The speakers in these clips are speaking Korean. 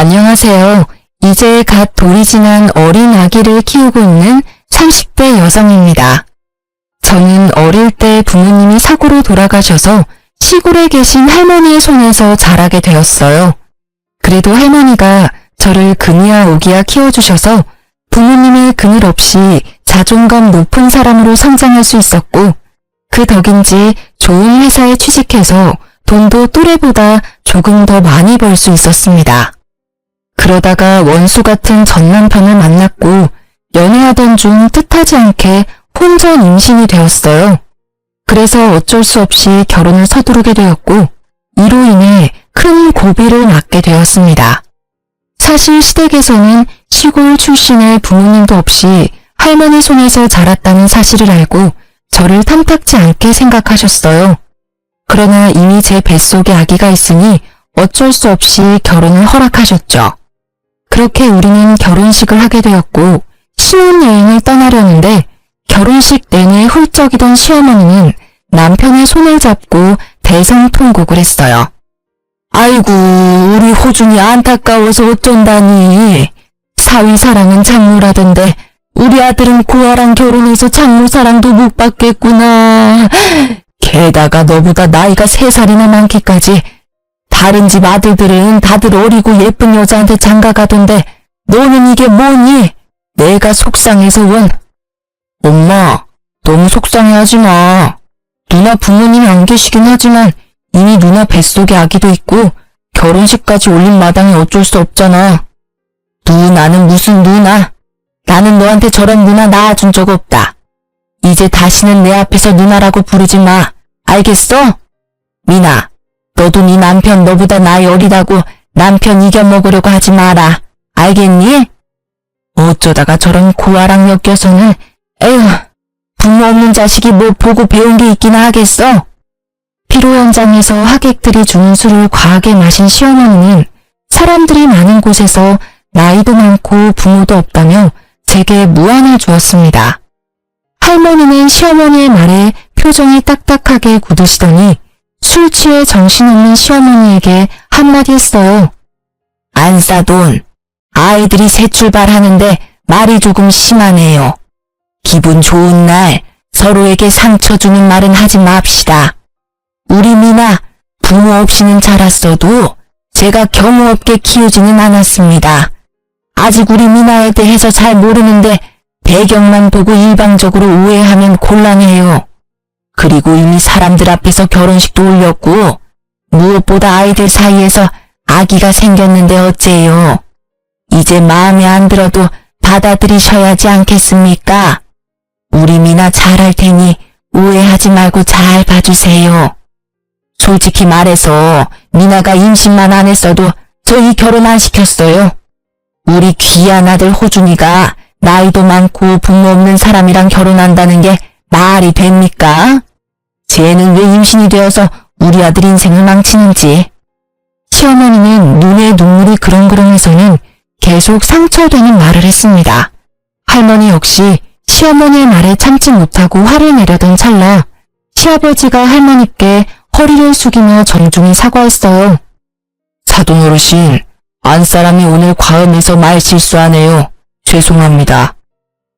안녕하세요. 이제 갓 돌이 지난 어린 아기를 키우고 있는 30대 여성입니다. 저는 어릴 때 부모님이 사고로 돌아가셔서 시골에 계신 할머니의 손에서 자라게 되었어요. 그래도 할머니가 저를 금이야 오기야 키워주셔서 부모님의 그늘 없이 자존감 높은 사람으로 성장할 수 있었고, 그 덕인지 좋은 회사에 취직해서 돈도 또래보다 조금 더 많이 벌 수 있었습니다. 그러다가 원수 같은 전 남편을 만났고 연애하던 중 뜻하지 않게 혼전 임신이 되었어요. 그래서 어쩔 수 없이 결혼을 서두르게 되었고, 이로 인해 큰 고비를 맞게 되었습니다. 사실 시댁에서는 시골 출신의 부모님도 없이 할머니 손에서 자랐다는 사실을 알고 저를 탐탁지 않게 생각하셨어요. 그러나 이미 제 뱃속에 아기가 있으니 어쩔 수 없이 결혼을 허락하셨죠. 그렇게 우리는 결혼식을 하게 되었고 신혼여행을 떠나려는데, 결혼식 내내 훌쩍이던 시어머니는 남편의 손을 잡고 대성통곡을 했어요. 아이고, 우리 호준이 안타까워서 어쩐다니. 사위사랑은 장모라던데 우리 아들은 고아랑 결혼해서 장모사랑도 못 받겠구나. 게다가 너보다 나이가 3살이나 많기까지. 다른 집 아들들은 다들 어리고 예쁜 여자한테 장가가던데 너는 이게 뭐니? 내가 속상해서 원. 엄마, 너무 속상해하지 마. 누나 부모님이 안 계시긴 하지만 이미 누나 뱃속에 아기도 있고 결혼식까지 올린 마당에 어쩔 수 없잖아. 누나는 무슨 누나? 나는 너한테 저런 누나 낳아준 적 없다. 이제 다시는 내 앞에서 누나라고 부르지 마. 알겠어? 미나, 너도 네 남편 너보다 나이 어리다고 남편 이겨먹으려고 하지 마라. 알겠니? 어쩌다가 저런 고아랑 엮여서는, 에휴, 부모 없는 자식이 뭐 보고 배운 게 있기나 하겠어? 피로 현장에서 하객들이 주는 술을 과하게 마신 시어머니는 사람들이 많은 곳에서 나이도 많고 부모도 없다며 제게 무안을 주었습니다. 할머니는 시어머니의 말에 표정이 딱딱하게 굳으시더니 술 취해 정신없는 시어머니에게 한마디 했어요. 안싸돈, 아이들이 새 출발하는데 말이 조금 심하네요. 기분 좋은 날 서로에게 상처 주는 말은 하지 맙시다. 우리 미나 부모 없이는 자랐어도 제가 경우 없게 키우지는 않았습니다. 아직 우리 미나에 대해서 잘 모르는데 배경만 보고 일방적으로 오해하면 곤란해요. 그리고 이미 사람들 앞에서 결혼식도 올렸고 무엇보다 아이들 사이에서 아기가 생겼는데 어째요. 이제 마음에 안 들어도 받아들이셔야지 않겠습니까? 우리 미나 잘할 테니 오해하지 말고 잘 봐주세요. 솔직히 말해서 미나가 임신만 안 했어도 저희 결혼 안 시켰어요. 우리 귀한 아들 호준이가 나이도 많고 부모 없는 사람이랑 결혼한다는 게 말이 됩니까? 쟤는 왜 임신이 되어서 우리 아들 인생을 망치는지. 시어머니는 눈에 눈물이 그렁그렁해서는 계속 상처되는 말을 했습니다. 할머니 역시 시어머니의 말에 참지 못하고 화를 내려던 찰나 시아버지가 할머니께 허리를 숙이며 정중히 사과했어요. 사돈 어르신, 안사람이 오늘 과음해서 말 실수하네요. 죄송합니다.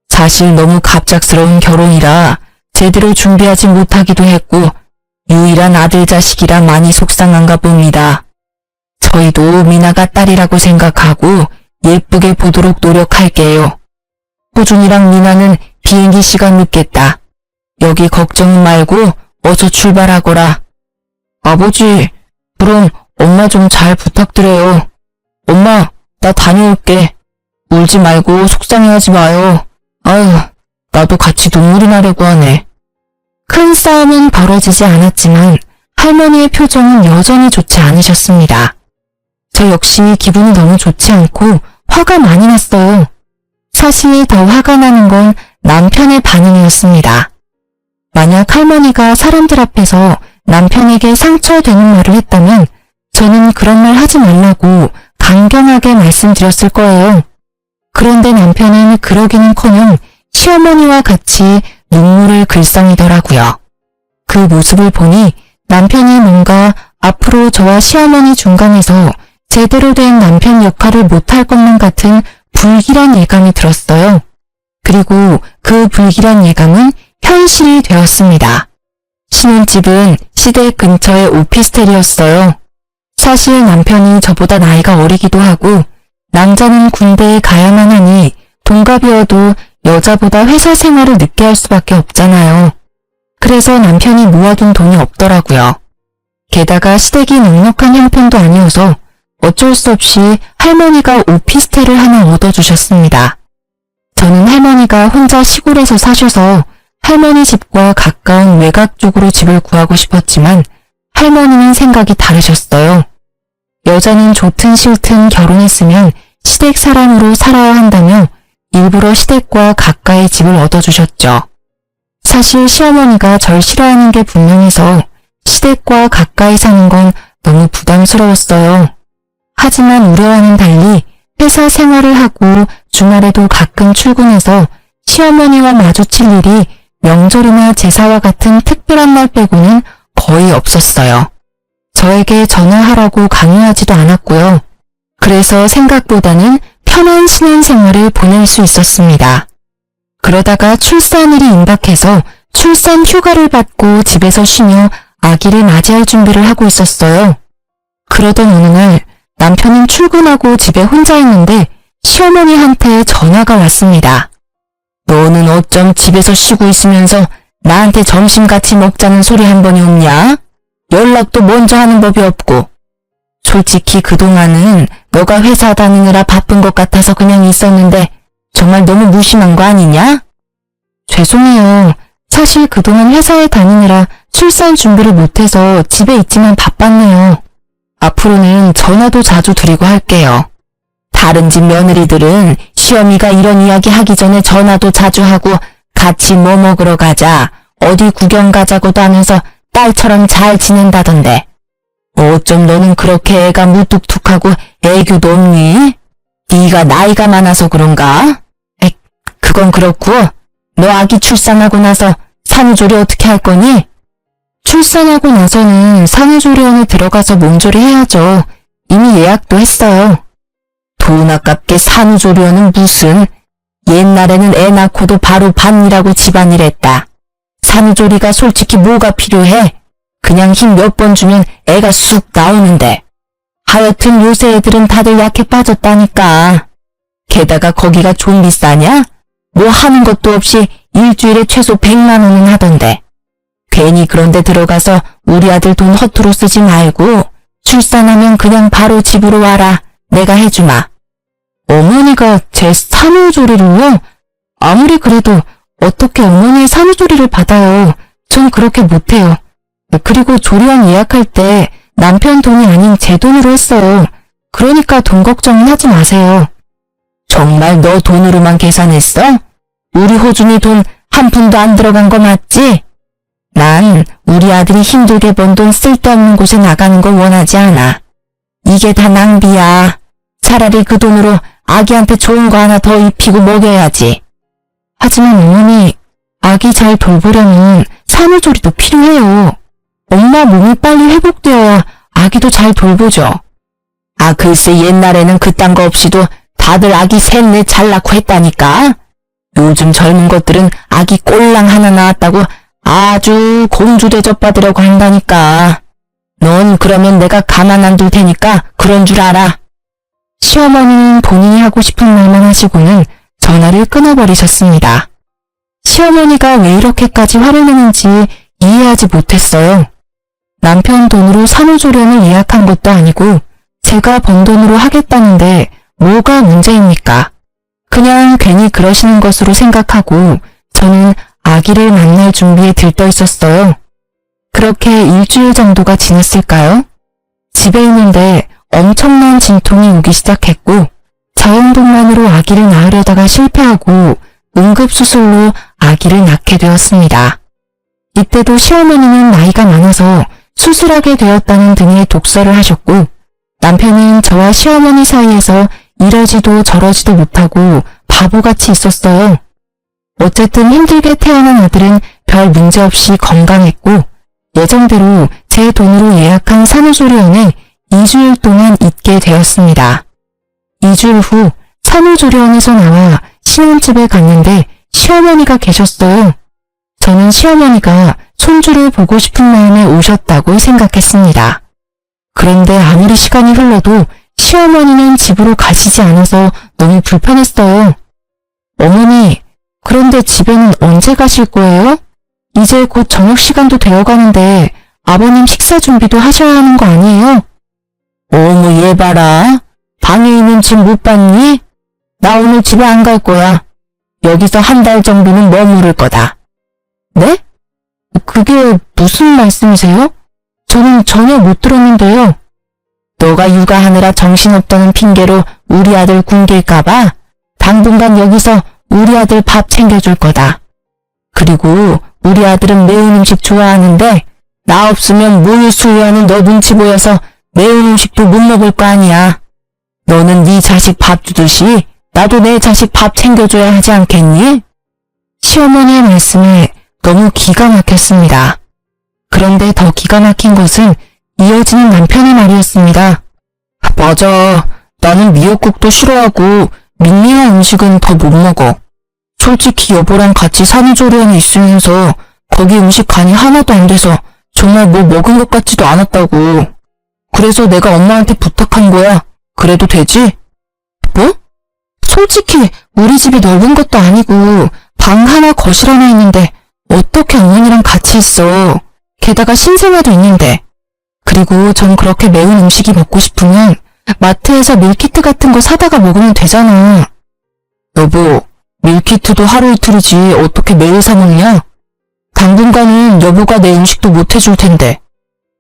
사실 너무 갑작스러운 결혼이라 제대로 준비하지 못하기도 했고 유일한 아들 자식이라 많이 속상한가 봅니다. 저희도 미나가 딸이라고 생각하고 예쁘게 보도록 노력할게요. 호준이랑 미나는 비행기 시간 늦겠다. 여기 걱정 말고 어서 출발하거라. 아버지, 그럼 엄마 좀 잘 부탁드려요. 엄마, 나 다녀올게. 울지 말고 속상해하지 마요. 아유, 나도 같이 눈물이 나려고 하네. 큰 싸움은 벌어지지 않았지만 할머니의 표정은 여전히 좋지 않으셨습니다. 저 역시 기분이 너무 좋지 않고 화가 많이 났어요. 사실 더 화가 나는 건 남편의 반응이었습니다. 만약 할머니가 사람들 앞에서 남편에게 상처되는 말을 했다면 저는 그런 말 하지 말라고 강경하게 말씀드렸을 거예요. 그런데 남편은 그러기는커녕 시어머니와 같이 눈물을 글썽이더라고요. 그 모습을 보니 남편이 뭔가 앞으로 저와 시어머니 중간에서 제대로 된 남편 역할을 못할 것만 같은 불길한 예감이 들었어요. 그리고 그 불길한 예감은 현실이 되었습니다. 신혼집은 시댁 근처의 오피스텔이었어요. 사실 남편이 저보다 나이가 어리기도 하고 남자는 군대에 가야만 하니 동갑이어도 여자보다 회사 생활을 늦게 할 수밖에 없잖아요. 그래서 남편이 모아둔 돈이 없더라고요. 게다가 시댁이 넉넉한 형편도 아니어서 어쩔 수 없이 할머니가 오피스텔을 하나 얻어주셨습니다. 저는 할머니가 혼자 시골에서 사셔서 할머니 집과 가까운 외곽 쪽으로 집을 구하고 싶었지만 할머니는 생각이 다르셨어요. 여자는 좋든 싫든 결혼했으면 시댁 사람으로 살아야 한다며 일부러 시댁과 가까이 집을 얻어주셨죠. 사실 시어머니가 절 싫어하는 게 분명해서 시댁과 가까이 사는 건 너무 부담스러웠어요. 하지만 우려와는 달리 회사 생활을 하고 주말에도 가끔 출근해서 시어머니와 마주칠 일이 명절이나 제사와 같은 특별한 날 빼고는 거의 없었어요. 저에게 전화하라고 강요하지도 않았고요. 그래서 생각보다는 편한 신혼생활을 보낼 수 있었습니다. 그러다가 출산일이 임박해서 출산 휴가를 받고 집에서 쉬며 아기를 맞이할 준비를 하고 있었어요. 그러던 어느 날 남편은 출근하고 집에 혼자 있는데 시어머니한테 전화가 왔습니다. 너는 어쩜 집에서 쉬고 있으면서 나한테 점심 같이 먹자는 소리 한 번이 없냐? 연락도 먼저 하는 법이 없고. 솔직히 그동안은 너가 회사 다니느라 바쁜 것 같아서 그냥 있었는데 정말 너무 무심한 거 아니냐? 죄송해요. 사실 그동안 회사에 다니느라 출산 준비를 못해서 집에 있지만 바빴네요. 앞으로는 전화도 자주 드리고 할게요. 다른 집 며느리들은 시어미가 이런 이야기 하기 전에 전화도 자주 하고 같이 뭐 먹으러 가자, 어디 구경 가자고도 하면서 딸처럼 잘 지낸다던데. 어쩜 너는 그렇게 애가 무뚝뚝하고 애교도 없니? 네가 나이가 많아서 그런가? 그건 그렇고 너 아기 출산하고 나서 산후조리 어떻게 할 거니? 출산하고 나서는 산후조리원에 들어가서 몸조리 해야죠. 이미 예약도 했어요. 돈 아깝게 산후조리원은 무슨. 옛날에는 애 낳고도 바로 밭일하고 집안일 했다. 산후조리가 솔직히 뭐가 필요해? 그냥 힘 몇 번 주면 애가 쑥 나오는데. 하여튼 요새 애들은 다들 약해 빠졌다니까. 게다가 거기가 좀 비싸냐? 뭐 하는 것도 없이 일주일에 최소 100만 원은 하던데. 괜히 그런데 들어가서 우리 아들 돈 허투루 쓰지 말고 출산하면 그냥 바로 집으로 와라. 내가 해주마. 어머니가 제 산후조리를요? 아무리 그래도 어떻게 어머니의 산후조리를 받아요. 전 그렇게 못해요. 그리고 조리원 예약할 때 남편 돈이 아닌 제 돈으로 했어요. 그러니까 돈 걱정은 하지 마세요. 정말 너 돈으로만 계산했어? 우리 호준이 돈 한 푼도 안 들어간 거 맞지? 난 우리 아들이 힘들게 번 돈 쓸데없는 곳에 나가는 걸 원하지 않아. 이게 다 낭비야. 차라리 그 돈으로 아기한테 좋은 거 하나 더 입히고 먹여야지. 하지만 어머니, 아기 잘 돌보려면 산후조리도 필요해요. 엄마 몸이 빨리 회복되어야 아기도 잘 돌보죠. 아, 글쎄 옛날에는 그딴 거 없이도 다들 아기 셋넷 잘 낳고 했다니까. 요즘 젊은 것들은 아기 꼴랑 하나 낳았다고 아주 공주 대접받으려고 한다니까. 넌 그러면 내가 가만 안 둘 테니까 그런 줄 알아. 시어머니는 본인이 하고 싶은 말만 하시고는 전화를 끊어버리셨습니다. 시어머니가 왜 이렇게까지 화를 내는지 이해하지 못했어요. 남편 돈으로 산후조리원을 예약한 것도 아니고 제가 번 돈으로 하겠다는데 뭐가 문제입니까? 그냥 괜히 그러시는 것으로 생각하고 저는 아기를 만날 준비에 들떠 있었어요. 그렇게 일주일 정도가 지났을까요? 집에 있는데 엄청난 진통이 오기 시작했고 자연분만으로 아기를 낳으려다가 실패하고 응급수술로 아기를 낳게 되었습니다. 이때도 시어머니는 나이가 많아서 수술하게 되었다는 등의 독설을 하셨고 남편은 저와 시어머니 사이에서 이러지도 저러지도 못하고 바보같이 있었어요. 어쨌든 힘들게 태어난 아들은 별 문제 없이 건강했고 예정대로 제 돈으로 예약한 산후조리원에 2주일 동안 있게 되었습니다. 2주일 후 산후조리원에서 나와 신혼집에 갔는데 시어머니가 계셨어요. 저는 시어머니가 손주를 보고 싶은 마음에 오셨다고 생각했습니다. 그런데 아무리 시간이 흘러도 시어머니는 집으로 가시지 않아서 너무 불편했어요. 어머니, 그런데 집에는 언제 가실 거예요? 이제 곧 저녁 시간도 되어가는데 아버님 식사 준비도 하셔야 하는 거 아니에요? 어머, 얘 봐라. 방에 있는 집 못 봤니? 나 오늘 집에 안 갈 거야. 여기서 한 달 정도는 머무를 거다. 네? 그게 무슨 말씀이세요? 저는 전혀 못 들었는데요. 너가 육아하느라 정신없다는 핑계로 우리 아들 굶길까봐 당분간 여기서 우리 아들 밥 챙겨줄 거다. 그리고 우리 아들은 매운 음식 좋아하는데 나 없으면 모유 수유하는 너 눈치 보여서 매운 음식도 못 먹을 거 아니야. 너는 네 자식 밥 주듯이 나도 내 자식 밥 챙겨줘야 하지 않겠니? 시어머니의 말씀에 너무 기가 막혔습니다. 그런데 더 기가 막힌 것은 이어지는 남편의 말이었습니다. 맞아. 나는 미역국도 싫어하고 밍밍한 음식은 더 못 먹어. 솔직히 여보랑 같이 산후조리원에 있으면서 거기 음식 간이 하나도 안 돼서 정말 뭐 먹은 것 같지도 않았다고. 그래서 내가 엄마한테 부탁한 거야. 그래도 되지? 뭐? 솔직히 우리 집이 넓은 것도 아니고 방 하나 거실 하나 있는데 어떻게 어머니랑 같이 있어. 게다가 신생아도 있는데. 그리고 전 그렇게 매운 음식이 먹고 싶으면 마트에서 밀키트 같은 거 사다가 먹으면 되잖아. 여보, 밀키트도 하루 이틀이지 어떻게 매일 사 먹냐? 당분간은 여보가 내 음식도 못 해줄 텐데.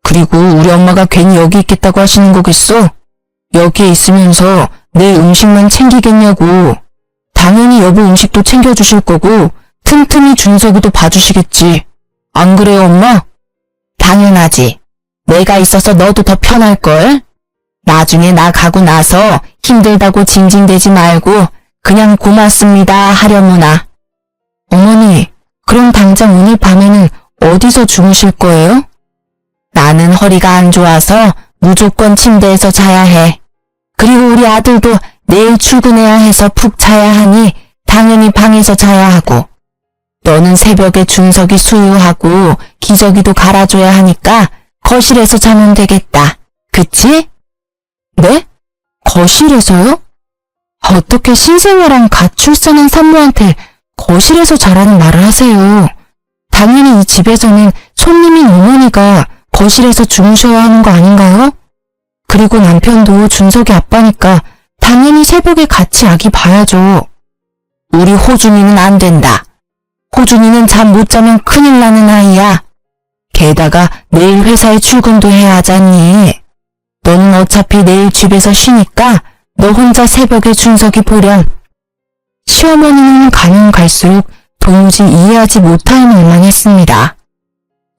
그리고 우리 엄마가 괜히 여기 있겠다고 하시는 거겠어? 여기에 있으면서 내 음식만 챙기겠냐고. 당연히 여보 음식도 챙겨주실 거고 틈틈이 준석이도 봐주시겠지. 안 그래요, 엄마? 당연하지. 내가 있어서 너도 더 편할걸? 나중에 나 가고 나서 힘들다고 징징대지 말고 그냥 고맙습니다 하려무나. 어머니, 그럼 당장 오늘 밤에는 어디서 주무실 거예요? 나는 허리가 안 좋아서 무조건 침대에서 자야 해. 그리고 우리 아들도 내일 출근해야 해서 푹 자야 하니 당연히 방에서 자야 하고. 너는 새벽에 준석이 수유하고 기저귀도 갈아줘야 하니까 거실에서 자면 되겠다. 그치? 네? 거실에서요? 어떻게 신생아랑 갓 출산한 산모한테 거실에서 자라는 말을 하세요. 당연히 이 집에서는 손님인 어머니가 거실에서 주무셔야 하는 거 아닌가요? 그리고 남편도 준석이 아빠니까 당연히 새벽에 같이 아기 봐야죠. 우리 호준이는 안 된다. 호준이는 잠 못 자면 큰일 나는 아이야. 게다가 내일 회사에 출근도 해야 하잖니. 너는 어차피 내일 집에서 쉬니까 너 혼자 새벽에 준석이 보렴. 시어머니는 가면 갈수록 도무지 이해하지 못할 말만 했습니다.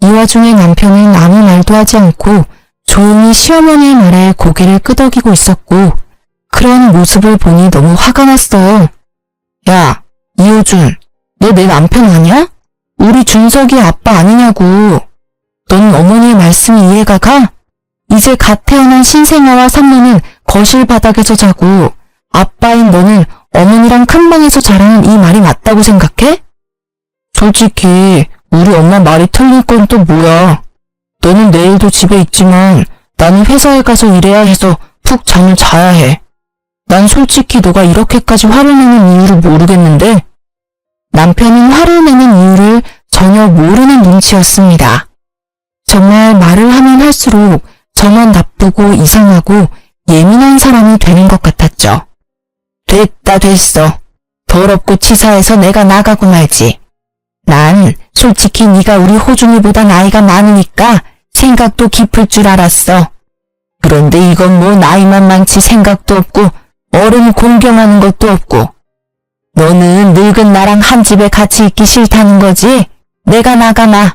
이 와중에 남편은 아무 말도 하지 않고 조용히 시어머니의 말에 고개를 끄덕이고 있었고 그런 모습을 보니 너무 화가 났어요. 야, 이호준, 너 내 남편 아니야? 우리 준석이 아빠 아니냐고. 넌 어머니의 말씀이 이해가 가? 이제 갓 태어난 신생아와 산모는 거실 바닥에서 자고 아빠인 너는 어머니랑 큰 방에서 자라는 이 말이 맞다고 생각해? 솔직히 우리 엄마 말이 틀릴 건 또 뭐야. 너는 내일도 집에 있지만 나는 회사에 가서 일해야 해서 푹 잠을 자야 해. 난 솔직히 너가 이렇게까지 화를 내는 이유를 모르겠는데. 남편은 화를 내는 이유를 전혀 모르는 눈치였습니다. 정말 말을 하면 할수록 저만 나쁘고 이상하고 예민한 사람이 되는 것 같았죠. 됐다 됐어. 더럽고 치사해서 내가 나가고 말지. 난 솔직히 네가 우리 호준이보다 나이가 많으니까 생각도 깊을 줄 알았어. 그런데 이건 뭐 나이만 많지 생각도 없고 어른 공경하는 것도 없고. 너는 늙은 나랑 한 집에 같이 있기 싫다는 거지? 내가 나가마.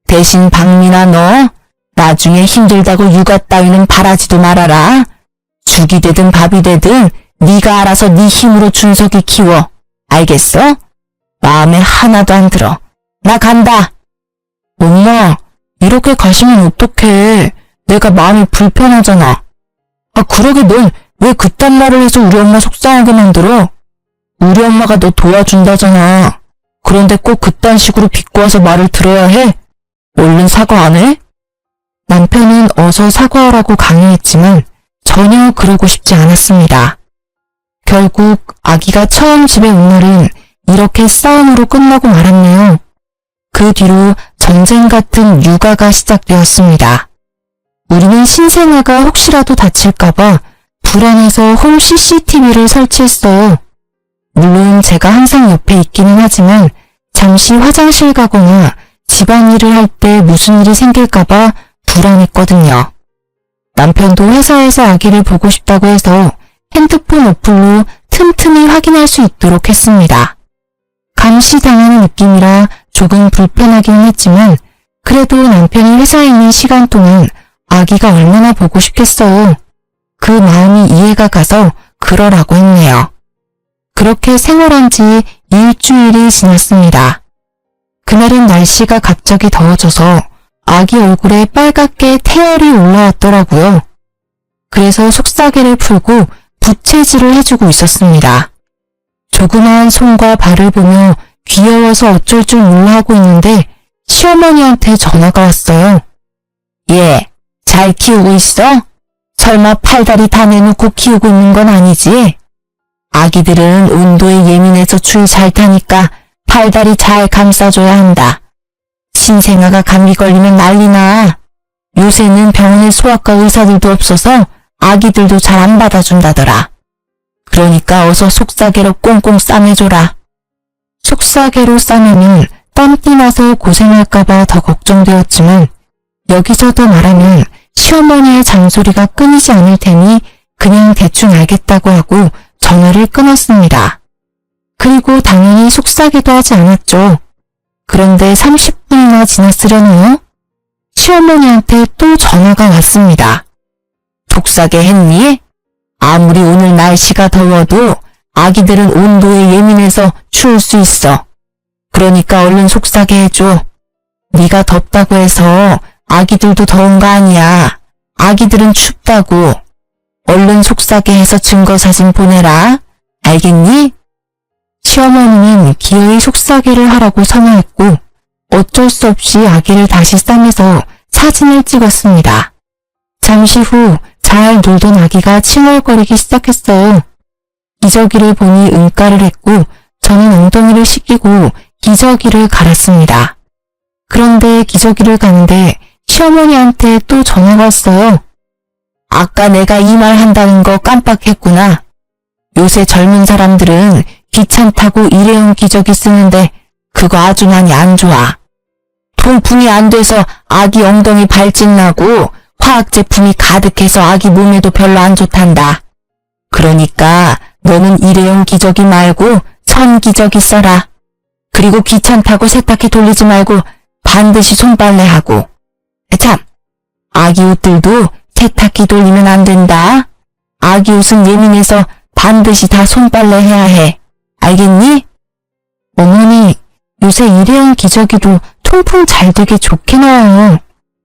대신 박민아 너 나중에 힘들다고 육아 따위는 바라지도 말아라. 죽이 되든 밥이 되든 네가 알아서 네 힘으로 준석이 키워. 알겠어? 마음에 하나도 안 들어. 나 간다. 엄마, 이렇게 가시면 어떡해. 내가 마음이 불편하잖아. 그러게 넌 왜 그딴 말을 해서 우리 엄마 속상하게 만들어? 우리 엄마가 너 도와준다잖아. 그런데 꼭 그딴 식으로 비꼬아서 말을 들어야 해? 얼른 사과 안 해? 남편은 어서 사과하라고 강요했지만 전혀 그러고 싶지 않았습니다. 결국 아기가 처음 집에 온 날은 이렇게 싸움으로 끝나고 말았네요. 그 뒤로 전쟁 같은 육아가 시작되었습니다. 우리는 신생아가 혹시라도 다칠까봐 불안해서 홈 CCTV를 설치했어요. 물론 제가 항상 옆에 있기는 하지만 잠시 화장실 가거나 집안일을 할 때 무슨 일이 생길까봐 불안했거든요. 남편도 회사에서 아기를 보고 싶다고 해서 핸드폰 어플로 틈틈이 확인할 수 있도록 했습니다. 감시당하는 느낌이라 조금 불편하긴 했지만 그래도 남편이 회사에 있는 시간 동안 아기가 얼마나 보고 싶겠어요. 그 마음이 이해가 가서 그러라고 했네요. 그렇게 생활한 지 일주일이 지났습니다. 그날은 날씨가 갑자기 더워져서 아기 얼굴에 빨갛게 태열이 올라왔더라고요. 그래서 속삭이를 풀고 부채질을 해주고 있었습니다. 조그마한 손과 발을 보며 귀여워서 어쩔 줄 몰라 하고 있는데 시어머니한테 전화가 왔어요. 얘, 잘 키우고 있어? 설마 팔다리 다 내놓고 키우고 있는 건 아니지? 아기들은 온도에 예민해서 추위 잘 타니까 팔다리 잘 감싸줘야 한다. 신생아가 감기 걸리면 난리나. 요새는 병원에 소아과 의사들도 없어서 아기들도 잘 안 받아준다더라. 그러니까 어서 속삭이로 꽁꽁 싸매줘라. 속삭이로 싸매면 땀띠 나서 고생할까봐 더 걱정되었지만 여기서 더 말하면 시어머니의 잔소리가 끊이지 않을 테니 그냥 대충 알겠다고 하고 전화를 끊었습니다. 그리고 당연히 속삭이도 하지 않았죠. 그런데 30분이나 지났으려나요? 시어머니한테 또 전화가 왔습니다. 속삭이 했니? 아무리 오늘 날씨가 더워도 아기들은 온도에 예민해서 추울 수 있어. 그러니까 얼른 속삭이 해줘. 네가 덥다고 해서 아기들도 더운 거 아니야. 아기들은 춥다고. 얼른 속삭이 해서 증거 사진 보내라. 알겠니? 시어머니는 기어이 속삭이를 하라고 선호했고 어쩔 수 없이 아기를 다시 싸매서 사진을 찍었습니다. 잠시 후 잘 놀던 아기가 칭얼거리기 시작했어요. 기저귀를 보니 응가를 했고 저는 엉덩이를 씻기고 기저귀를 갈았습니다. 그런데 기저귀를 가는데 시어머니한테 또 전화가 왔어요. 아까 내가 이 말 한다는 거 깜빡했구나. 요새 젊은 사람들은 귀찮다고 일회용 기저귀 쓰는데 그거 아주 많이 안 좋아. 통풍이 안 돼서 아기 엉덩이 발진 나고 화학 제품이 가득해서 아기 몸에도 별로 안 좋단다. 그러니까 너는 일회용 기저귀 말고 천 기저귀 써라. 그리고 귀찮다고 세탁기 돌리지 말고 반드시 손빨래하고. 참, 아기 옷들도 세탁기 돌리면 안 된다. 아기 옷은 예민해서 반드시 다 손빨래 해야 해. 알겠니? 어머니, 요새 일회용 기저귀도 통풍 잘 되게 좋게 나와요.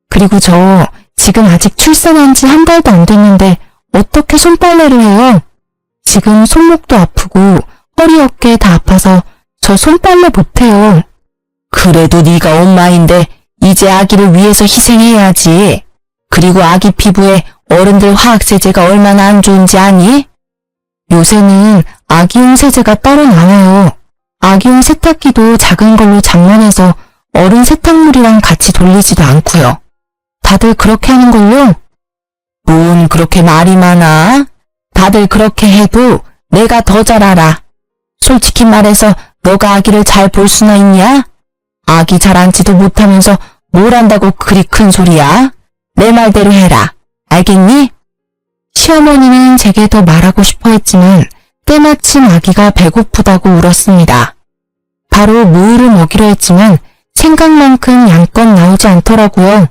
그리고 저 지금 아직 출산한 지 한 달도 안 됐는데 어떻게 손빨래를 해요? 지금 손목도 아프고 허리 어깨 다 아파서 저 손빨래 못해요. 그래도 네가 엄마인데 이제 아기를 위해서 희생해야지. 그리고 아기 피부에 어른들 화학세제가 얼마나 안 좋은지 아니? 요새는 아기용 세제가 따로 나와요. 아기용 세탁기도 작은 걸로 장만해서 어른 세탁물이랑 같이 돌리지도 않고요. 다들 그렇게 하는걸요? 뭔 그렇게 말이 많아? 다들 그렇게 해도 내가 더 잘 알아. 솔직히 말해서 너가 아기를 잘 볼 수나 있냐? 아기 잘 앉지도 못하면서 뭘 한다고 그리 큰 소리야? 내 말대로 해라. 알겠니? 시어머니는 제게 더 말하고 싶어 했지만 때마침 아기가 배고프다고 울었습니다. 바로 무유를 먹이려 했지만 생각만큼 양껏 나오지 않더라고요.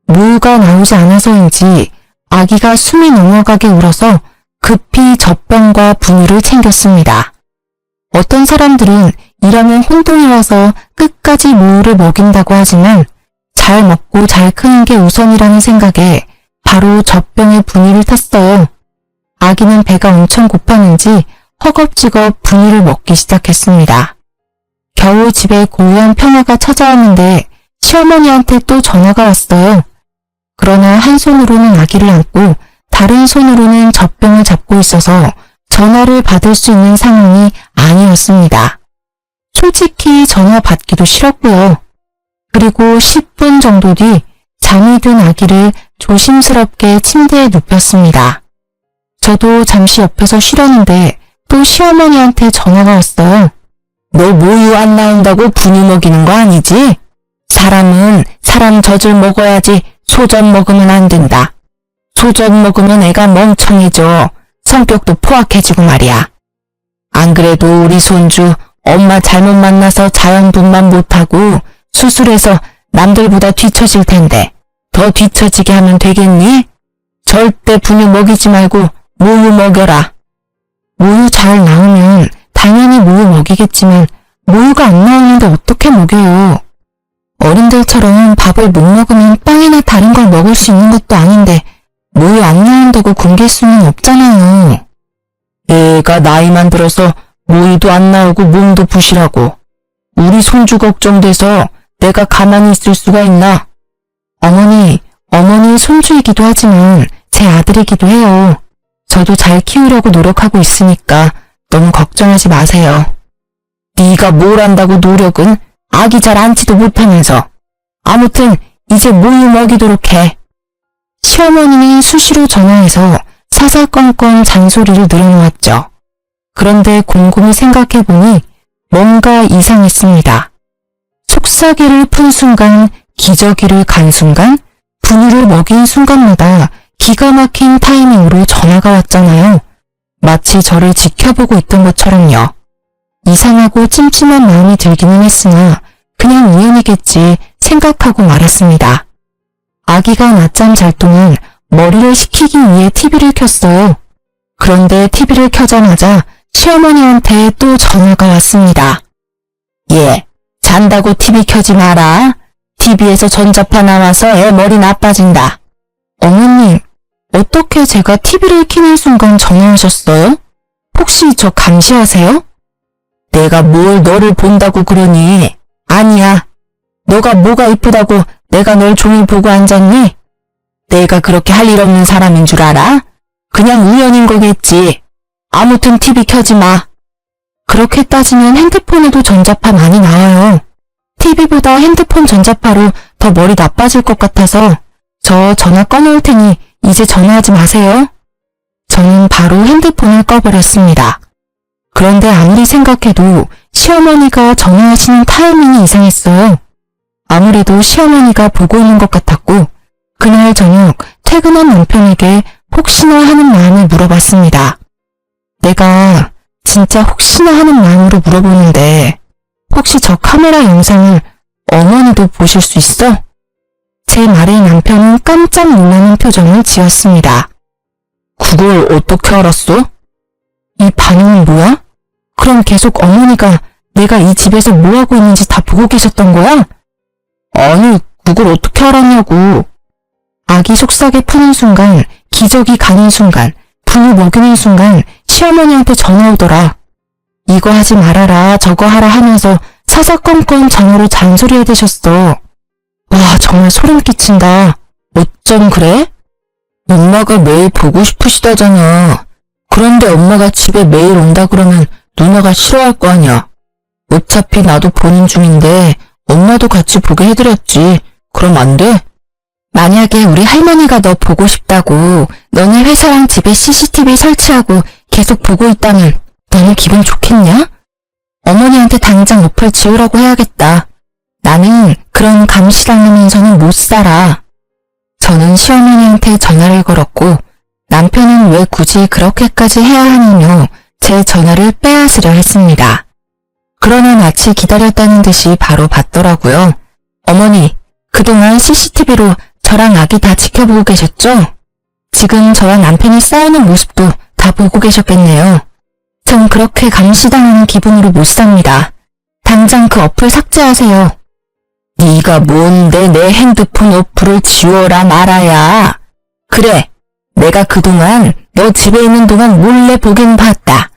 무유가 나오지 않아서인지 아기가 숨이 넘어가게 울어서 급히 젖병과 분유를 챙겼습니다. 어떤 사람들은 이러면 혼돈이라서 끝까지 무유를 먹인다고 하지만 잘 먹고 잘 크는 게 우선이라는 생각에 바로 젖병에 분유를 탔어요. 아기는 배가 엄청 고팠는지 허겁지겁 분유를 먹기 시작했습니다. 겨우 집에 고요한 평화가 찾아왔는데 시어머니한테 또 전화가 왔어요. 그러나 한 손으로는 아기를 안고 다른 손으로는 젖병을 잡고 있어서 전화를 받을 수 있는 상황이 아니었습니다. 솔직히 전화 받기도 싫었고요. 그리고 10분 정도 뒤 잠이 든 아기를 조심스럽게 침대에 눕혔습니다. 저도 잠시 옆에서 쉬려는데 또 시어머니한테 전화가 왔어요. 너 모유 안 나온다고 분유 먹이는 거 아니지? 사람은 사람 젖을 먹어야지 소젖 먹으면 안 된다. 소젖 먹으면 애가 멍청해져. 성격도 포악해지고 말이야. 안 그래도 우리 손주 엄마 잘못 만나서 자연분만 못하고 수술해서 남들보다 뒤처질 텐데 더 뒤처지게 하면 되겠니? 절대 분유 먹이지 말고 모유 먹여라. 모유 잘 나오면 당연히 모유 먹이겠지만 모유가 안 나오는데 어떻게 먹여요? 어른들처럼 밥을 못 먹으면 빵이나 다른 걸 먹을 수 있는 것도 아닌데 모유 안 나온다고 굶길 수는 없잖아요. 애가 나이만 들어서 모유도 안 나오고 몸도 부실하고 우리 손주 걱정돼서 내가 가만히 있을 수가 있나? 어머니 손주이기도 하지만 제 아들이기도 해요. 저도 잘 키우려고 노력하고 있으니까 너무 걱정하지 마세요. 네가 뭘 안다고 노력은 아기 잘 안지도 못하면서. 아무튼 이제 모유 먹이도록 해. 시어머니는 수시로 전화해서 사사건건 잔소리를 늘어놓았죠. 그런데 곰곰이 생각해보니 뭔가 이상했습니다. 속삭이를 푼 순간, 기저귀를 간 순간, 분유를 먹인 순간마다 기가 막힌 타이밍으로 전화가 왔잖아요. 마치 저를 지켜보고 있던 것처럼요. 이상하고 찜찜한 마음이 들기는 했으나 그냥 우연이겠지 생각하고 말았습니다. 아기가 낮잠 잘 동안 머리를 식히기 위해 TV를 켰어요. 그런데 TV를 켜자마자 시어머니한테 또 전화가 왔습니다. 예, 잔다고 TV 켜지 마라. TV에서 전자파 나와서 애 머리 나빠진다. 어머님, 어떻게 제가 TV를 켜는 순간 전화하셨어요? 혹시 저 감시하세요? 내가 뭘 너를 본다고 그러니? 아니야. 너가 뭐가 이쁘다고 내가 널 종일 보고 앉았니? 내가 그렇게 할 일 없는 사람인 줄 알아? 그냥 우연인 거겠지. 아무튼 TV 켜지 마. 그렇게 따지면 핸드폰에도 전자파 많이 나와요. TV보다 핸드폰 전자파로 더 머리 나빠질 것 같아서 저 전화 꺼놓을 테니 이제 전화하지 마세요. 저는 바로 핸드폰을 꺼버렸습니다. 그런데 아무리 생각해도 시어머니가 전화하시는 타이밍이 이상했어요. 아무래도 시어머니가 보고 있는 것 같았고 그날 저녁 퇴근한 남편에게 혹시나 하는 마음을 물어봤습니다. 내가 진짜 혹시나 하는 마음으로 물어보는데 혹시 저 카메라 영상을 어머니도 보실 수 있어? 제 말에 남편은 깜짝 놀라는 표정을 지었습니다. 그걸 어떻게 알았어? 이 반응은 뭐야? 그럼 계속 어머니가 내가 이 집에서 뭐하고 있는지 다 보고 계셨던 거야? 아니, 그걸 어떻게 알았냐고. 아기 속삭이 푸는 순간, 기저귀 가는 순간, 분유 먹이는 순간 시어머니한테 전화 오더라. 이거 하지 말아라, 저거 하라 하면서 사사건건 전화로 잔소리해 대셨어. 와, 정말 소름 끼친다. 어쩜 그래? 엄마가 매일 보고 싶으시다잖아. 그런데 엄마가 집에 매일 온다 그러면 누나가 싫어할 거 아니야. 어차피 나도 보는 중인데 엄마도 같이 보게 해드렸지. 그럼 안 돼? 만약에 우리 할머니가 너 보고 싶다고 너네 회사랑 집에 CCTV 설치하고 계속 보고 있다면 너는 기분 좋겠냐? 어머니한테 당장 어플 지우라고 해야겠다. 나는 그런 감시당하면서는 못 살아. 저는 시어머니한테 전화를 걸었고 남편은 왜 굳이 그렇게까지 해야 하냐며 제 전화를 빼앗으려 했습니다. 그러나 마치 기다렸다는 듯이 바로 받더라고요. 어머니, 그동안 CCTV로 저랑 아기 다 지켜보고 계셨죠? 지금 저와 남편이 싸우는 모습도 다 보고 계셨겠네요. 전 그렇게 감시당하는 기분으로 못 삽니다. 당장 그 어플 삭제하세요. 네가 뭔데 내 핸드폰 어플을 지워라 말아야. 그래, 내가 그동안 너 집에 있는 동안 몰래 보긴 봤다.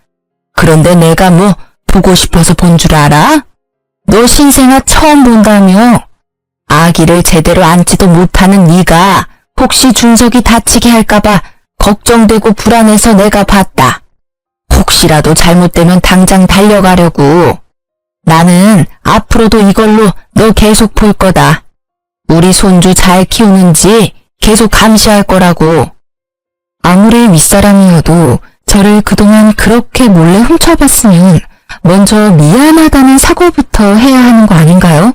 그런데 내가 뭐 보고 싶어서 본 줄 알아? 너 신생아 처음 본다며. 아기를 제대로 안지도 못하는 네가 혹시 준석이 다치게 할까봐 걱정되고 불안해서 내가 봤다. 혹시라도 잘못되면 당장 달려가려고. 나는 앞으로도 이걸로 너 계속 볼 거다. 우리 손주 잘 키우는지 계속 감시할 거라고. 아무리 윗사람이어도 저를 그동안 그렇게 몰래 훔쳐봤으면 먼저 미안하다는 사과부터 해야 하는 거 아닌가요?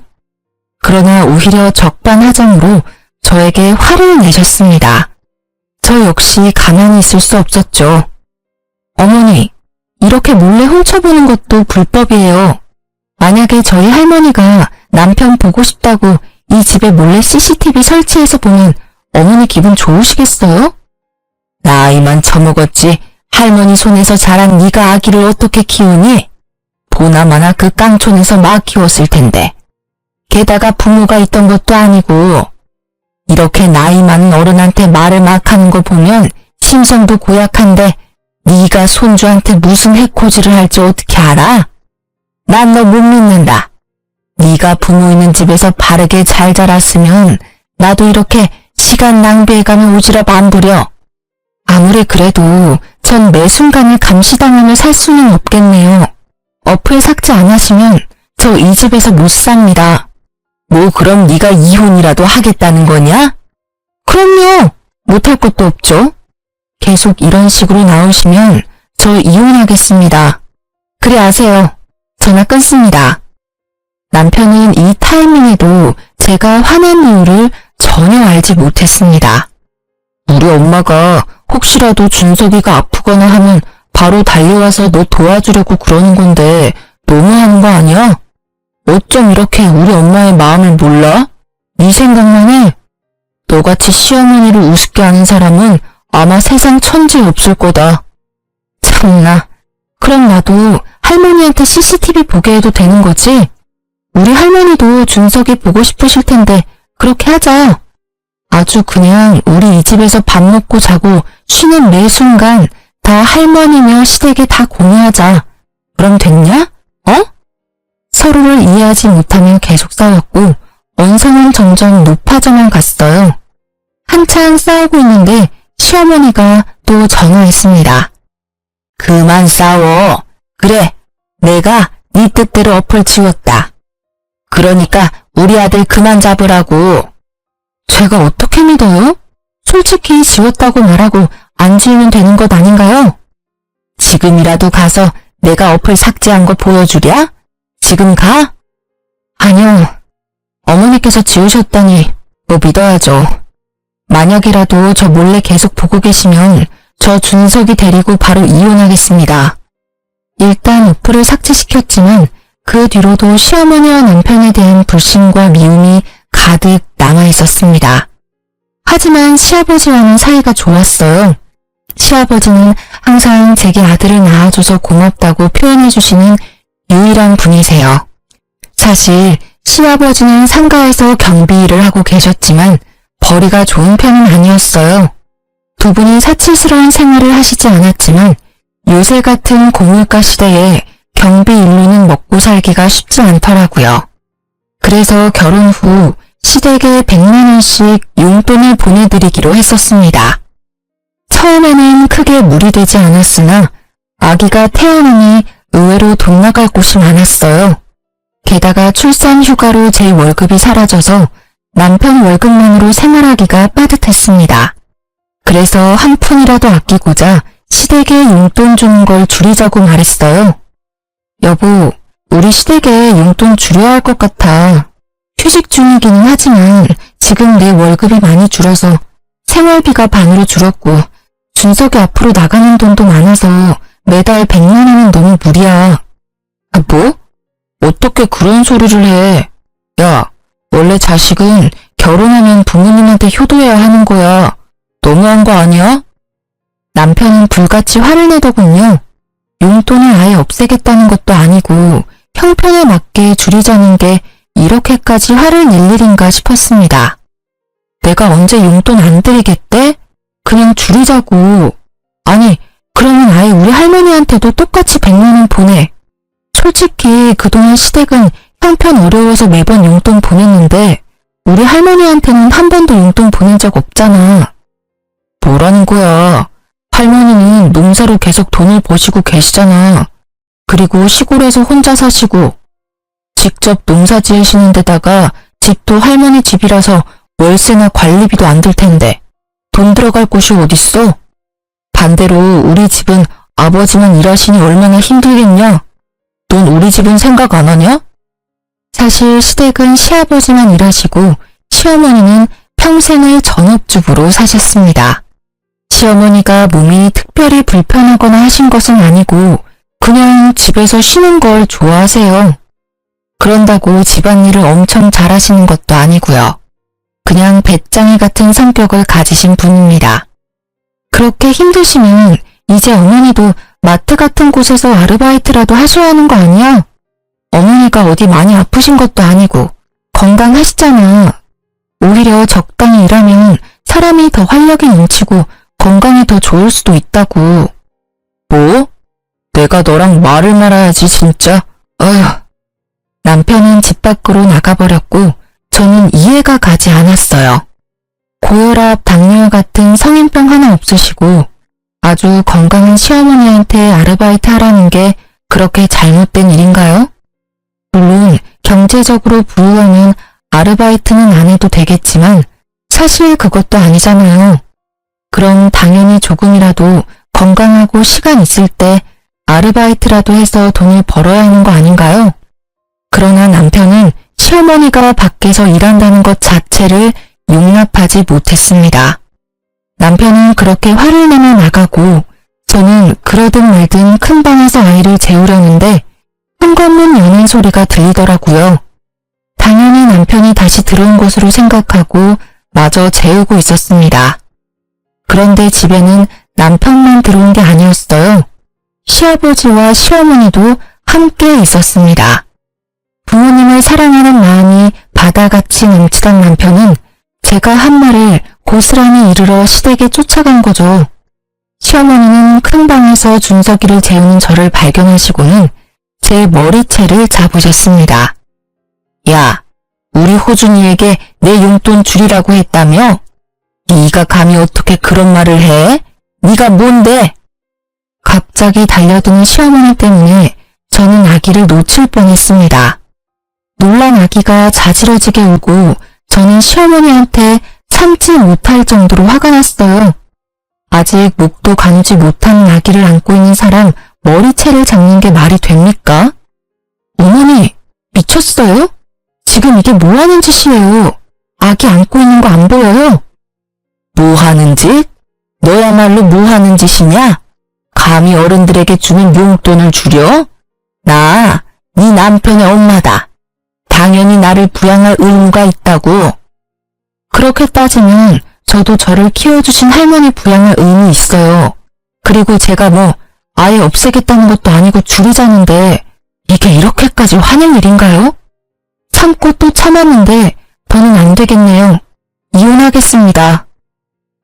그러나 오히려 적반하장으로 저에게 화를 내셨습니다. 저 역시 가만히 있을 수 없었죠. 어머니, 이렇게 몰래 훔쳐보는 것도 불법이에요. 만약에 저희 할머니가 남편 보고 싶다고 이 집에 몰래 CCTV 설치해서 보면 어머니 기분 좋으시겠어요? 나이만 처먹었지 할머니 손에서 자란 네가 아기를 어떻게 키우니? 보나마나 그 깡촌에서 막 키웠을 텐데. 게다가 부모가 있던 것도 아니고. 이렇게 나이 많은 어른한테 말을 막 하는 거 보면 심성도 고약한데 네가 손주한테 무슨 해코지를 할지 어떻게 알아? 난 너 못 믿는다. 네가 부모 있는 집에서 바르게 잘 자랐으면 나도 이렇게 시간 낭비해가며 오지랖 안 부려. 아무리 그래도 전 매 순간을 감시당하며 살 수는 없겠네요. 어플 삭제 안 하시면 저 이 집에서 못 삽니다. 뭐 그럼 네가 이혼이라도 하겠다는 거냐? 그럼요. 못할 것도 없죠. 계속 이런 식으로 나오시면 저 이혼하겠습니다. 그래 아세요. 전화 끊습니다. 남편은 이 타이밍에도 제가 화낸 이유를 전혀 알지 못했습니다. 우리 엄마가 혹시라도 준석이가 아프거나 하면 바로 달려와서 너 도와주려고 그러는 건데 너무하는 거 아니야? 어쩜 이렇게 우리 엄마의 마음을 몰라? 네 생각만 해. 너같이 시어머니를 우습게 하는 사람은 아마 세상 천지에 없을 거다. 참나. 그럼 나도 할머니한테 CCTV 보게 해도 되는 거지? 우리 할머니도 준석이 보고 싶으실 텐데 그렇게 하자. 아주 그냥 우리 이 집에서 밥 먹고 자고 쉬는 매 순간 다 할머니며 시댁에 다 공유하자. 그럼 됐냐? 어? 서로를 이해하지 못하며 계속 싸웠고 언성은 점점 높아져만 갔어요. 한창 싸우고 있는데 시어머니가 또 전화했습니다. 그만 싸워. 그래, 내가 네 뜻대로 어플 지웠다. 그러니까 우리 아들 그만 잡으라고. 제가 어떻게 믿어요? 솔직히 지웠다고 말하고 안 지우면 되는 것 아닌가요? 지금이라도 가서 내가 어플 삭제한 거 보여주랴? 지금 가? 아니요. 어머니께서 지우셨다니 뭐 믿어야죠. 만약이라도 저 몰래 계속 보고 계시면 저 준석이 데리고 바로 이혼하겠습니다. 일단 어플을 삭제시켰지만 그 뒤로도 시어머니와 남편에 대한 불신과 미움이 가득 남아있었습니다. 하지만 시아버지와는 사이가 좋았어요. 시아버지는 항상 제게 아들을 낳아줘서 고맙다고 표현해주시는 유일한 분이세요. 사실 시아버지는 상가에서 경비 일을 하고 계셨지만 벌이가 좋은 편은 아니었어요. 두 분이 사치스러운 생활을 하시지 않았지만 요새 같은 고물가 시대에 경비 일로는 먹고 살기가 쉽지 않더라고요. 그래서 결혼 후 시댁에 100만 원씩 용돈을 보내드리기로 했었습니다. 처음에는 크게 무리되지 않았으나 아기가 태어나니 의외로 돈 나갈 곳이 많았어요. 게다가 출산 휴가로 제 월급이 사라져서 남편 월급만으로 생활하기가 빠듯했습니다. 그래서 한 푼이라도 아끼고자 시댁에 용돈 주는 걸 줄이자고 말했어요. 여보, 우리 시댁에 용돈 줄여야 할 것 같아. 휴직 중이기는 하지만 지금 내 월급이 많이 줄어서 생활비가 반으로 줄었고 준석이 앞으로 나가는 돈도 많아서 매달 100만 원은 너무 무리야. 아, 뭐? 어떻게 그런 소리를 해? 야, 원래 자식은 결혼하면 부모님한테 효도해야 하는 거야. 너무한 거 아니야? 남편은 불같이 화를 내더군요. 용돈을 아예 없애겠다는 것도 아니고 형편에 맞게 줄이자는 게 이렇게까지 화를 낼 일인가 싶었습니다. 내가 언제 용돈 안 드리겠대? 그냥 줄이자고. 아니, 그러면 아예 우리 할머니한테도 똑같이 100만 원 보내. 솔직히 그동안 시댁은 형편 어려워서 매번 용돈 보냈는데 우리 할머니한테는 한 번도 용돈 보낸 적 없잖아. 뭐라는 거야? 할머니는 농사로 계속 돈을 버시고 계시잖아. 그리고 시골에서 혼자 사시고 직접 농사 지으시는 데다가 집도 할머니 집이라서 월세나 관리비도 안 들 텐데 돈 들어갈 곳이 어딨어? 반대로 우리 집은 아버지만 일하시니 얼마나 힘들겠냐? 넌 우리 집은 생각 안 하냐? 사실 시댁은 시아버지만 일하시고 시어머니는 평생을 전업주부로 사셨습니다. 시어머니가 몸이 특별히 불편하거나 하신 것은 아니고 그냥 집에서 쉬는 걸 좋아하세요. 그런다고 집안일을 엄청 잘하시는 것도 아니고요. 그냥 배짱이 같은 성격을 가지신 분입니다. 그렇게 힘드시면 이제 어머니도 마트 같은 곳에서 아르바이트라도 하셔야 하는 거 아니야? 어머니가 어디 많이 아프신 것도 아니고 건강하시잖아. 오히려 적당히 일하면 사람이 더 활력이 넘치고 건강이 더 좋을 수도 있다고. 뭐? 내가 너랑 말을 말아야지 진짜. 어휴. 남편은 집 밖으로 나가버렸고 저는 이해가 가지 않았어요. 고혈압, 당뇨 같은 성인병 하나 없으시고 아주 건강한 시어머니한테 아르바이트 하라는 게 그렇게 잘못된 일인가요? 물론 경제적으로 부유하면 아르바이트는 안 해도 되겠지만 사실 그것도 아니잖아요. 그럼 당연히 조금이라도 건강하고 시간 있을 때 아르바이트라도 해서 돈을 벌어야 하는 거 아닌가요? 그러나 남편은 시어머니가 밖에서 일한다는 것 자체를 용납하지 못했습니다. 남편은 그렇게 화를 내며 나가고 저는 그러든 말든 큰 방에서 아이를 재우려는데 현관문 여는 소리가 들리더라고요. 당연히 남편이 다시 들어온 것으로 생각하고 마저 재우고 있었습니다. 그런데 집에는 남편만 들어온 게 아니었어요. 시아버지와 시어머니도 함께 있었습니다. 부모님을 사랑하는 마음이 바다같이 넘치던 남편은 제가 한 말을 고스란히 이르러 시댁에 쫓아간 거죠. 시어머니는 큰 방에서 준석이를 재우는 저를 발견하시고는 제 머리채를 잡으셨습니다. 야, 우리 호준이에게 내 용돈 줄이라고 했다며? 네가 감히 어떻게 그런 말을 해? 네가 뭔데? 갑자기 달려드는 시어머니 때문에 저는 아기를 놓칠 뻔했습니다. 놀란 아기가 자지러지게 울고 저는 시어머니한테 참지 못할 정도로 화가 났어요. 아직 목도 가누지 못한 아기를 안고 있는 사람 머리채를 잡는 게 말이 됩니까? 어머니, 미쳤어요? 지금 이게 뭐 하는 짓이에요? 아기 안고 있는 거 안 보여요? 뭐 하는 짓? 너야말로 뭐 하는 짓이냐? 감히 어른들에게 주는 용돈을 줄여? 나, 네 남편의 엄마다. 당연히 나를 부양할 의무가 있다고. 그렇게 따지면 저도 저를 키워주신 할머니 부양할 의무 있어요. 그리고 제가 뭐 아예 없애겠다는 것도 아니고 줄이자는데 이게 이렇게까지 화낼 일인가요? 참고 또 참았는데 더는 안 되겠네요. 이혼하겠습니다.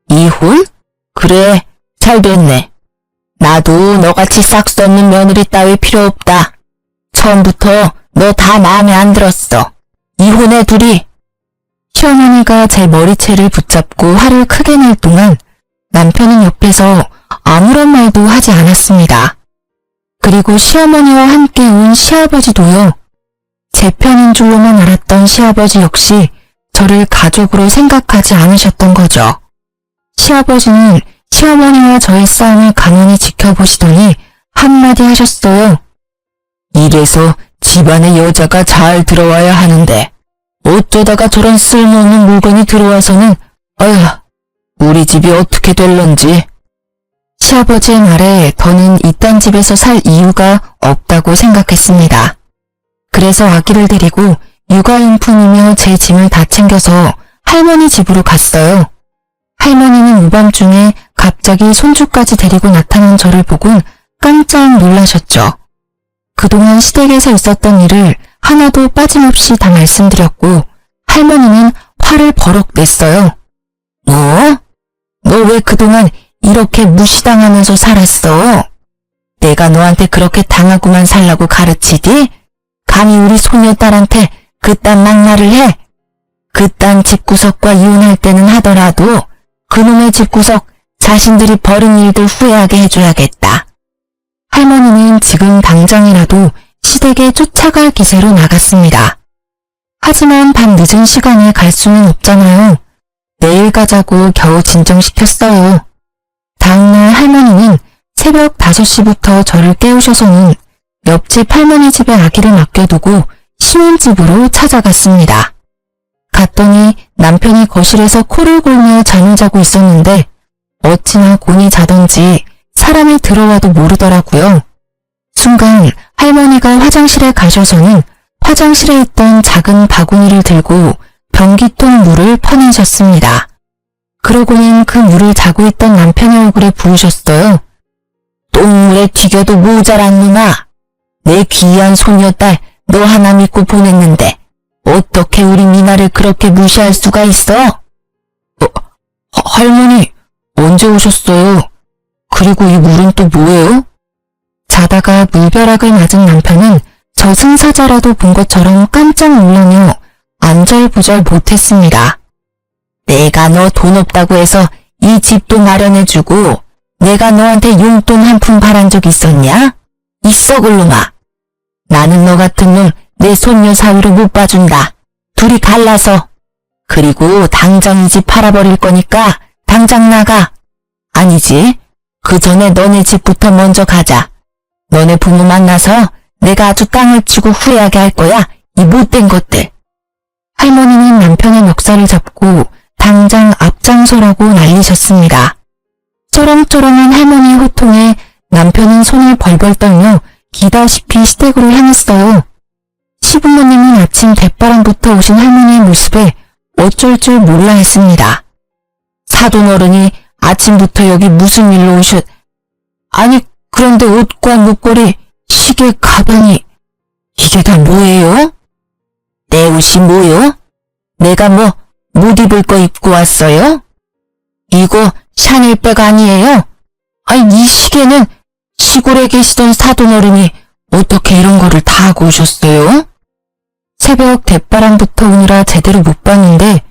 이혼? 그래, 잘 됐네. 나도 너같이 싹 수 없는 며느리 따위 필요 없다. 처음부터 너 다 마음에 안 들었어. 이혼해 둘이. 시어머니가 제 머리채를 붙잡고 화를 크게 낼 동안 남편은 옆에서 아무런 말도 하지 않았습니다. 그리고 시어머니와 함께 온 시아버지도요. 제 편인 줄로만 알았던 시아버지 역시 저를 가족으로 생각하지 않으셨던 거죠. 시아버지는 시어머니와 저의 싸움을 가만히 지켜보시더니 한마디 하셨어요. 이래서 집안에 여자가 잘 들어와야 하는데 어쩌다가 저런 쓸모없는 물건이 들어와서는 어휴, 우리 집이 어떻게 될런지. 시아버지의 말에 더는 이딴 집에서 살 이유가 없다고 생각했습니다. 그래서 아기를 데리고 육아용품이며 제 짐을 다 챙겨서 할머니 집으로 갔어요. 할머니는 오밤중에 갑자기 손주까지 데리고 나타난 저를 보곤 깜짝 놀라셨죠. 그동안 시댁에서 있었던 일을 하나도 빠짐없이 다 말씀드렸고 할머니는 화를 버럭 냈어요. 뭐? 너 왜 그동안 이렇게 무시당하면서 살았어? 내가 너한테 그렇게 당하고만 살라고 가르치디? 감히 우리 소녀딸한테 그딴 막말을 해? 그딴 집구석과 이혼할 때는 하더라도 그놈의 집구석 자신들이 벌인 일들 후회하게 해줘야겠다. 할머니는 지금 당장이라도 시댁에 쫓아갈 기세로 나갔습니다. 하지만 밤 늦은 시간에 갈 수는 없잖아요. 내일 가자고 겨우 진정시켰어요. 다음날 할머니는 새벽 5시부터 저를 깨우셔서는 옆집 할머니 집에 아기를 맡겨두고 신혼집으로 찾아갔습니다. 갔더니 남편이 거실에서 코를 골며 잠을 자고 있었는데 어찌나 곤히 자던지 사람이 들어와도 모르더라고요. 순간 할머니가 화장실에 가셔서는 화장실에 있던 작은 바구니를 들고 변기통 물을 퍼내셨습니다. 그러고는 그 물을 자고 있던 남편의 얼굴에 부으셨어요. 똥물에 튀겨도 모자란 놈아. 내 귀한 손녀딸 너 하나 믿고 보냈는데 어떻게 우리 미나를 그렇게 무시할 수가 있어? 할머니, 언제 오셨어요? 그리고 이 물은 또 뭐예요? 자다가 물벼락을 맞은 남편은 저승사자라도 본 것처럼 깜짝 놀라며 안절부절 못했습니다. 내가 너 돈 없다고 해서 이 집도 마련해주고 내가 너한테 용돈 한 푼 바란 적 있었냐? 이 썩을 놈아. 나는 너 같은 놈 내 손녀 사위로 못 봐준다. 둘이 갈라서. 그리고 당장 이 집 팔아버릴 거니까 당장 나가. 아니지. 그 전에 너네 집부터 먼저 가자. 너네 부모 만나서 내가 아주 땅을 치고 후회하게 할 거야. 이 못된 것들. 할머니는 남편의 멱살을 잡고 당장 앞장서라고 난리셨습니다. 쩌렁쩌렁한 할머니의 호통에 남편은 손을 벌벌 떨며 기다시피 시댁으로 향했어요. 시부모님은 아침 대바람부터 오신 할머니의 모습에 어쩔 줄 몰라 했습니다. 사돈어른이 아침부터 여기 무슨 일로 오셨... 아니 그런데 옷과 목걸이, 시계, 가방이... 이게 다 뭐예요? 내 옷이 뭐요? 내가 뭐 못 입을 거 입고 왔어요? 이거 샤넬백 아니에요? 아니 이 시계는 시골에 계시던 사돈어른이 어떻게 이런 거를 다 하고 오셨어요? 새벽 대바람부터 오느라 제대로 못 봤는데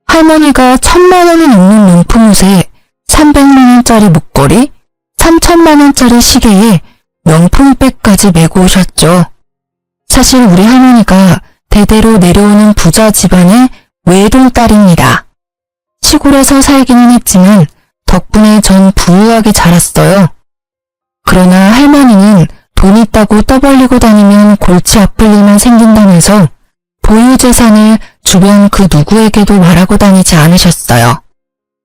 할머니가 1,000만 원이 넘는 명품 옷에 300만 원짜리 목걸이, 3,000만 원짜리 시계에 명품백까지 메고 오셨죠. 사실 우리 할머니가 대대로 내려오는 부자 집안의 외동딸입니다. 시골에서 살기는 했지만 덕분에 전 부유하게 자랐어요. 그러나 할머니는 돈 있다고 떠벌리고 다니면 골치 아플 일만 생긴다면서 보유재산을 주변 그 누구에게도 말하고 다니지 않으셨어요.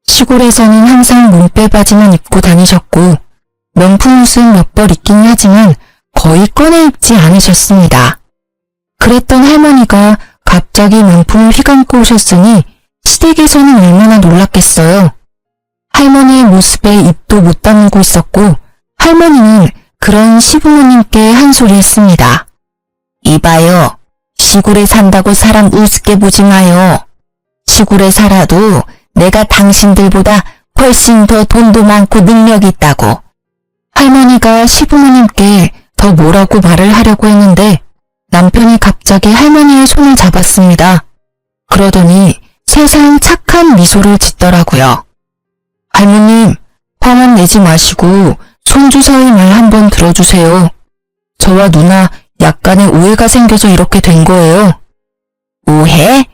시골에서는 항상 몸빼바지만 입고 다니셨고 명품 옷은 몇 벌 있긴 하지만 거의 꺼내 입지 않으셨습니다. 그랬던 할머니가 갑자기 명품을 휘감고 오셨으니 시댁에서는 얼마나 놀랐겠어요. 할머니의 모습에 입도 못 다물고 있었고 할머니는 그런 시부모님께 한 소리 했습니다. 이봐요. 시골에 산다고 사람 우습게 보지 마요. 시골에 살아도 내가 당신들보다 훨씬 더 돈도 많고 능력이 있다고. 할머니가 시부모님께 더 뭐라고 말을 하려고 했는데 남편이 갑자기 할머니의 손을 잡았습니다. 그러더니 세상 착한 미소를 짓더라고요. 할머님, 화만 내지 마시고 손주사위 말 한번 들어주세요. 저와 누나 약간의 오해가 생겨서 이렇게 된 거예요. 오해?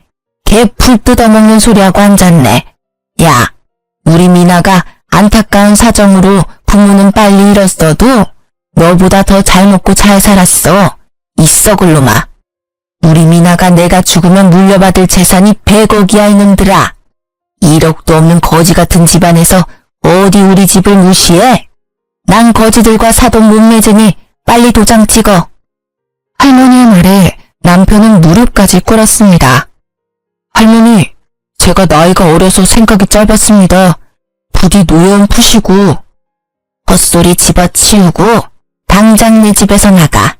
개 풀 뜯어먹는 소리하고 앉았네. 야, 우리 미나가 안타까운 사정으로 부모는 빨리 잃었어도 너보다 더 잘 먹고 잘 살았어. 이 썩을 놈아. 우리 미나가 내가 죽으면 물려받을 재산이 100억이야 이놈들아. 1억도 없는 거지 같은 집안에서 어디 우리 집을 무시해? 난 거지들과 사돈 못 맺으니 빨리 도장 찍어. 할머니의 말에 남편은 무릎까지 꿇었습니다. 할머니, 제가 나이가 어려서 생각이 짧았습니다. 부디 노여움 푸시고 헛소리 집어치우고 당장 내 집에서 나가.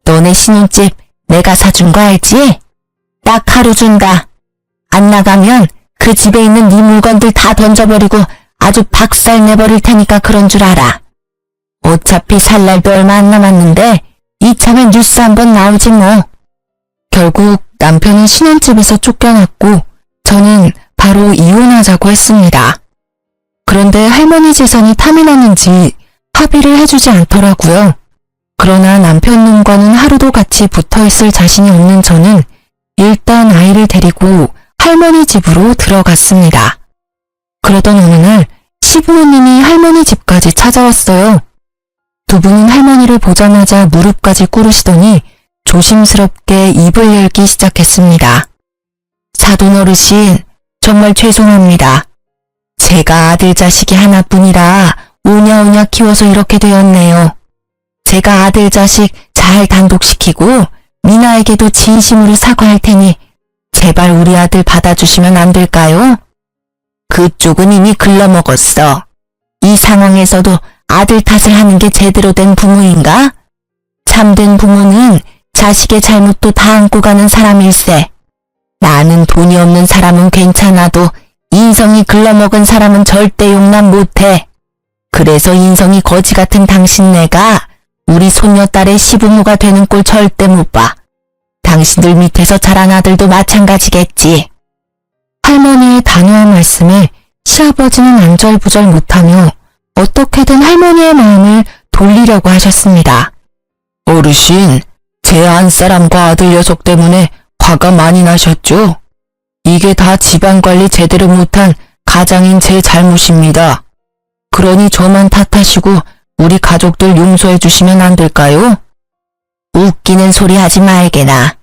너네 신혼집 내가 사준 거 알지? 딱 하루 준다. 안 나가면 그 집에 있는 네 물건들 다 던져버리고 아주 박살 내버릴 테니까 그런 줄 알아. 어차피 살 날도 얼마 안 남았는데 이참에 뉴스 한번 나오지 뭐. 결국 남편은 신혼집에서 쫓겨났고 저는 바로 이혼하자고 했습니다. 그런데 할머니 재산이 탐이 났는지 합의를 해주지 않더라고요. 그러나 남편 놈과는 하루도 같이 붙어있을 자신이 없는 저는 일단 아이를 데리고 할머니 집으로 들어갔습니다. 그러던 어느 날 시부모님이 할머니 집까지 찾아왔어요. 두 분은 할머니를 보자마자 무릎까지 꿇으시더니 조심스럽게 입을 열기 시작했습니다. 사돈 어르신, 정말 죄송합니다. 제가 아들 자식이 하나뿐이라 오냐오냐 키워서 이렇게 되었네요. 제가 아들 자식 잘 단독시키고 미나에게도 진심으로 사과할 테니 제발 우리 아들 받아주시면 안 될까요? 그쪽은 이미 글러먹었어. 이 상황에서도 아들 탓을 하는 게 제대로 된 부모인가? 참된 부모는 자식의 잘못도 다 안고 가는 사람일세. 나는 돈이 없는 사람은 괜찮아도 인성이 글러먹은 사람은 절대 용납 못해. 그래서 인성이 거지 같은 당신네가 우리 손녀딸의 시부모가 되는 꼴 절대 못 봐. 당신들 밑에서 자란 아들도 마찬가지겠지. 할머니의 단호한 말씀에 시아버지는 안절부절 못하며 어떻게든 할머니의 마음을 돌리려고 하셨습니다. 어르신, 제 안사람과 아들 녀석 때문에 화가 많이 나셨죠? 이게 다 집안관리 제대로 못한 가장인 제 잘못입니다. 그러니 저만 탓하시고 우리 가족들 용서해 주시면 안 될까요? 웃기는 소리 하지 말게나.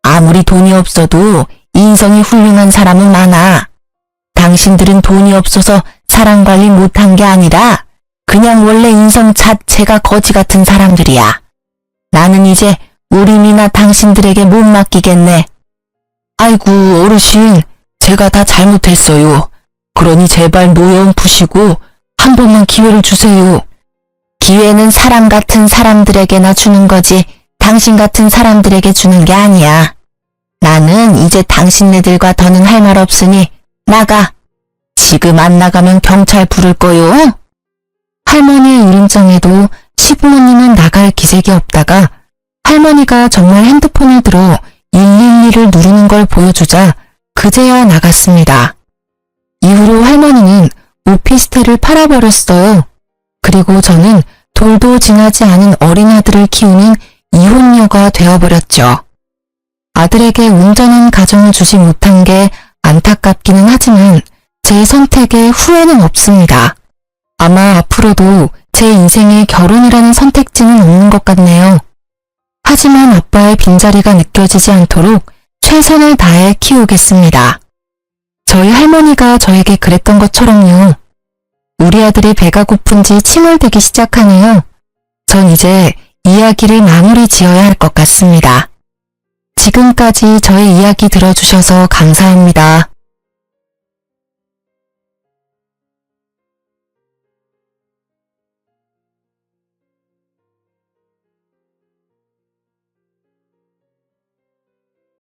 아무리 돈이 없어도 인성이 훌륭한 사람은 많아. 당신들은 돈이 없어서 사람 관리 못한 게 아니라 그냥 원래 인성 자체가 거지 같은 사람들이야. 나는 이제 우리 미나 당신들에게 못 맡기겠네. 아이고 어르신, 제가 다 잘못했어요. 그러니 제발 노여움 푸시고 한 번만 기회를 주세요. 기회는 사람 같은 사람들에게나 주는 거지 당신 같은 사람들에게 주는 게 아니야. 나는 이제 당신네들과 더는 할 말 없으니 나가. 지금 안 나가면 경찰 부를 거요. 할머니의 일인장에도 시부모님은 나갈 기색이 없다가 할머니가 정말 핸드폰을 들어 112를 누르는 걸 보여주자 그제야 나갔습니다. 이후로 할머니는 오피스텔을 팔아버렸어요. 그리고 저는 돌도 지나지 않은 어린 아들을 키우는 이혼녀가 되어버렸죠. 아들에게 온전한 가정을 주지 못한 게 안타깝기는 하지만 제 선택에 후회는 없습니다. 아마 앞으로도 제 인생에 결혼이라는 선택지는 없는 것 같네요. 하지만 아빠의 빈자리가 느껴지지 않도록 최선을 다해 키우겠습니다. 저희 할머니가 저에게 그랬던 것처럼요. 우리 아들이 배가 고픈지 칭얼대기 시작하네요. 전 이제 이야기를 마무리 지어야 할 것 같습니다. 지금까지 저의 이야기 들어주셔서 감사합니다.